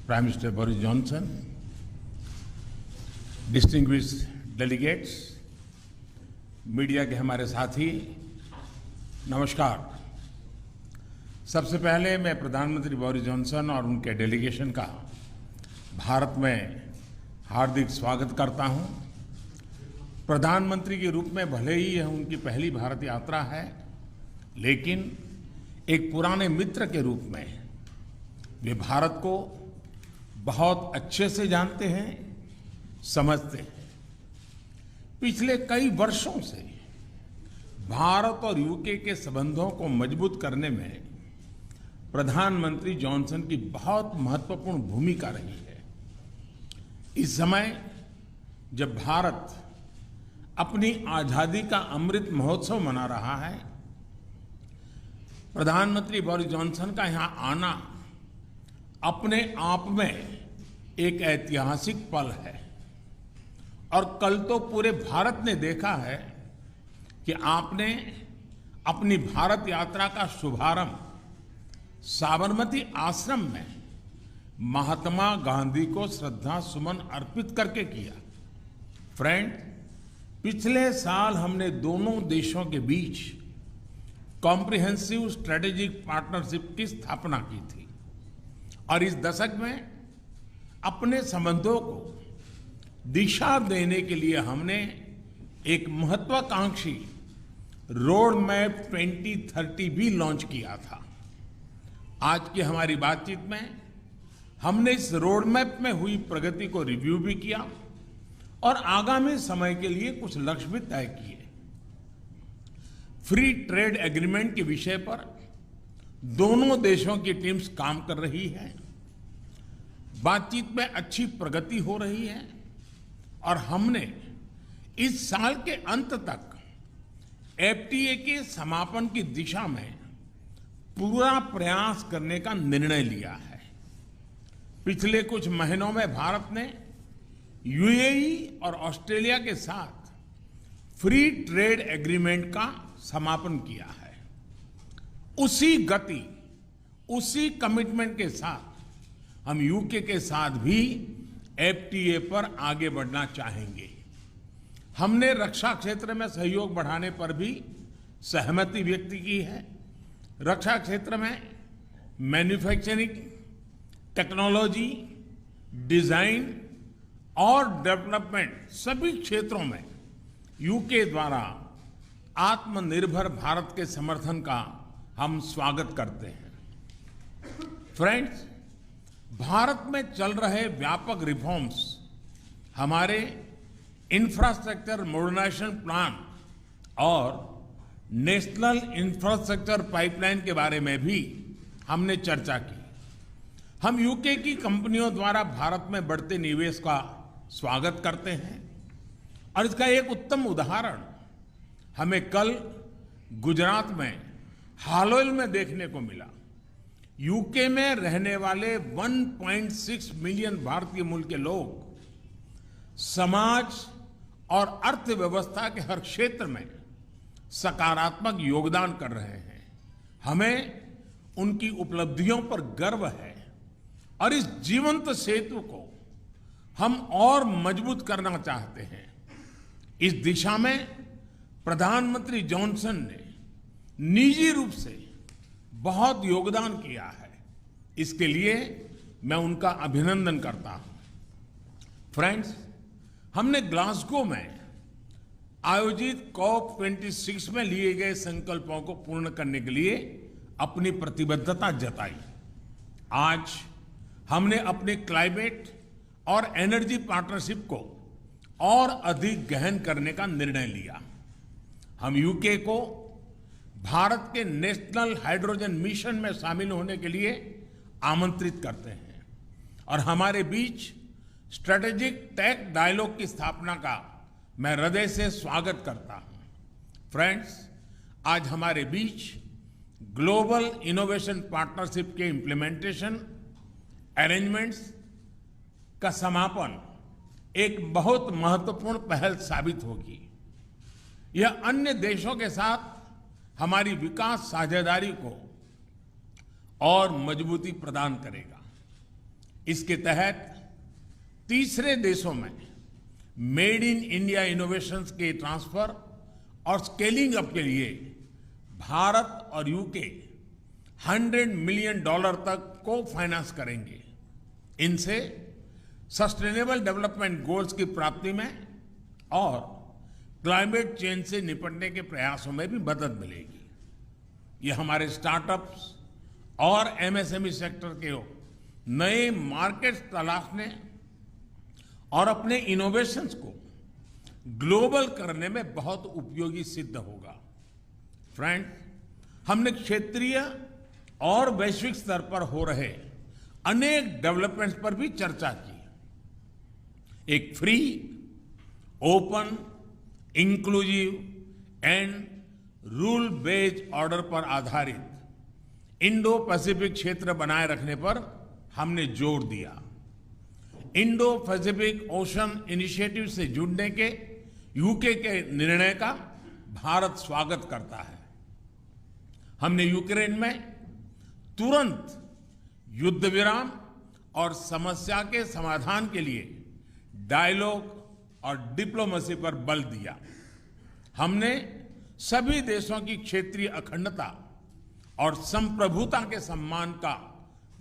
Prime Minister Boris Johnson, distinguished delegates, media के हमारे साथी, नमस्कार। सबसे पहले मैं प्रधानमंत्री बोरिस जॉनसन और उनके डेलीगेशन का भारत में हार्दिक स्वागत करता हूं। प्रधानमंत्री के रूप में भले ही यह उनकी पहली भारत यात्रा है, लेकिन एक पुराने मित्र के रूप में वे भारत को बहुत अच्छे से जानते हैं, समझते हैं। पिछले कई वर्षों से भारत और यूके के संबंधों को मजबूत करने में प्रधानमंत्री जॉनसन की बहुत महत्वपूर्ण भूमिका रही है। इस समय जब भारत अपनी आजादी का अमृत महोत्सव मना रहा है, प्रधानमंत्री बोरिस जॉनसन का यहां आना अपने आप में एक ऐतिहासिक पल है। और कल तो पूरे भारत ने देखा है कि आपने अपनी भारत यात्रा का शुभारंभ साबरमती आश्रम में महात्मा गांधी को श्रद्धा सुमन अर्पित करके किया। फ्रेंड, पिछले साल हमने दोनों देशों के बीच कॉम्प्रिहेंसिव स्ट्रेटेजिक पार्टनरशिप की स्थापना की थी और इस दशक में अपने संबंधों को दिशा देने के लिए हमने एक महत्वाकांक्षी रोड मैप 2030 भी लॉन्च किया था। आज की हमारी बातचीत में हमने इस रोड मैप में हुई प्रगति को रिव्यू भी किया और आगामी समय के लिए कुछ लक्ष्य भी तय किए। फ्री ट्रेड एग्रीमेंट के विषय पर दोनों देशों की टीम्स काम कर रही है। बातचीत में अच्छी प्रगति हो रही है और हमने इस साल के अंत तक एफटीए के समापन की दिशा में पूरा प्रयास करने का निर्णय लिया है। पिछले कुछ महीनों में भारत ने यूएई और ऑस्ट्रेलिया के साथ फ्री ट्रेड एग्रीमेंट का समापन किया है। उसी गति, उसी कमिटमेंट के साथ हम यूके के साथ भी एफटीए पर आगे बढ़ना चाहेंगे। हमने रक्षा क्षेत्र में सहयोग बढ़ाने पर भी सहमति व्यक्त की है। रक्षा क्षेत्र में मैन्युफैक्चरिंग, टेक्नोलॉजी, डिजाइन और डेवलपमेंट सभी क्षेत्रों में यूके द्वारा आत्मनिर्भर भारत के समर्थन का हम स्वागत करते हैं। फ्रेंड्स, भारत में चल रहे व्यापक रिफॉर्म्स हमारे इंफ्रास्ट्रक्चर मॉडर्नाइजेशन प्लान और नेशनल इंफ्रास्ट्रक्चर पाइपलाइन के बारे में भी हमने चर्चा की। हम यूके की कंपनियों द्वारा भारत में बढ़ते निवेश का स्वागत करते हैं और इसका एक उत्तम उदाहरण हमें कल गुजरात में हालोल में देखने को मिला। यूके में रहने वाले 1.6 मिलियन भारतीय मूल के लोग समाज और अर्थव्यवस्था के हर क्षेत्र में सकारात्मक योगदान कर रहे हैं। हमें उनकी उपलब्धियों पर गर्व है और इस जीवंत सेतु को हम और मजबूत करना चाहते हैं। इस दिशा में प्रधानमंत्री जॉनसन ने निजी रूप से बहुत योगदान किया है। इसके लिए मैं उनका अभिनंदन करता हूं। फ्रेंड्स, हमने ग्लासगो में आयोजित COP26 में लिए गए संकल्पों को पूर्ण करने के लिए अपनी प्रतिबद्धता जताई। आज हमने अपने क्लाइमेट और एनर्जी पार्टनरशिप को और अधिक गहन करने का निर्णय लिया। हम यूके को भारत के नेशनल हाइड्रोजन मिशन में शामिल होने के लिए आमंत्रित करते हैं और हमारे बीच स्ट्रेटेजिक टेक डायलॉग की स्थापना का मैं हृदय से स्वागत करता हूं। फ्रेंड्स, आज हमारे बीच ग्लोबल इनोवेशन पार्टनरशिप के इम्प्लीमेंटेशन अरेंजमेंट्स का समापन एक बहुत महत्वपूर्ण पहल साबित होगी। यह अन्य देशों के साथ हमारी विकास साझेदारी को और मजबूती प्रदान करेगा। इसके तहत तीसरे देशों में मेड इन इंडिया इनोवेशंस के ट्रांसफर और स्केलिंग अप के लिए भारत और यूके $100 मिलियन तक को फाइनेंस करेंगे। इनसे सस्टेनेबल डेवलपमेंट गोल्स की प्राप्ति में और क्लाइमेट चेंज से निपटने के प्रयासों में भी मदद मिलेगी। ये हमारे स्टार्टअप्स और एमएसएमई सेक्टर के नए मार्केट्स तलाशने और अपने इनोवेशंस को ग्लोबल करने में बहुत उपयोगी सिद्ध होगा। फ्रेंड, हमने क्षेत्रीय और वैश्विक स्तर पर हो रहे अनेक डेवलपमेंट्स पर भी चर्चा की। एक free, open, inclusive and rule based order पर आधारित इंडो पैसिफिक क्षेत्र बनाए रखने पर हमने जोर दिया। इंडो पैसिफिक ओशन इनिशिएटिव से जुड़ने के यूके के निर्णय का भारत स्वागत करता है। हमने यूक्रेन में तुरंत युद्ध विराम और समस्या के समाधान के लिए डायलॉग और डिप्लोमेसी पर बल दिया। हमने सभी देशों की क्षेत्रीय अखंडता और संप्रभुता के सम्मान का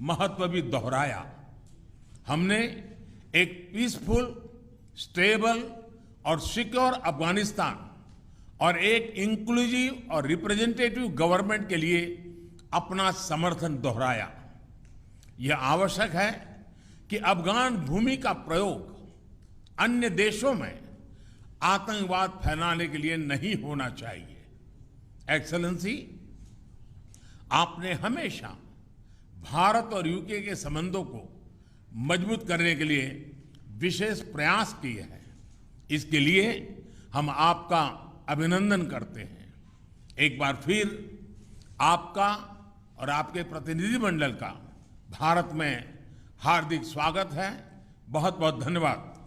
महत्व भी दोहराया। हमने एक पीसफुल, स्टेबल और सिक्योर अफगानिस्तान और एक इंक्लूसिव और रिप्रेजेंटेटिव गवर्नमेंट के लिए अपना समर्थन दोहराया। यह आवश्यक है कि अफगान भूमि का प्रयोग अन्य देशों में आतंकवाद फैलाने के लिए नहीं होना चाहिए। एक्सेलेंसी, आपने हमेशा भारत और यूके के संबंधों को मजबूत करने के लिए विशेष प्रयास किए हैं। इसके लिए हम आपका अभिनंदन करते हैं। एक बार फिर आपका और आपके प्रतिनिधिमंडल का भारत में हार्दिक स्वागत है। बहुत बहुत धन्यवाद।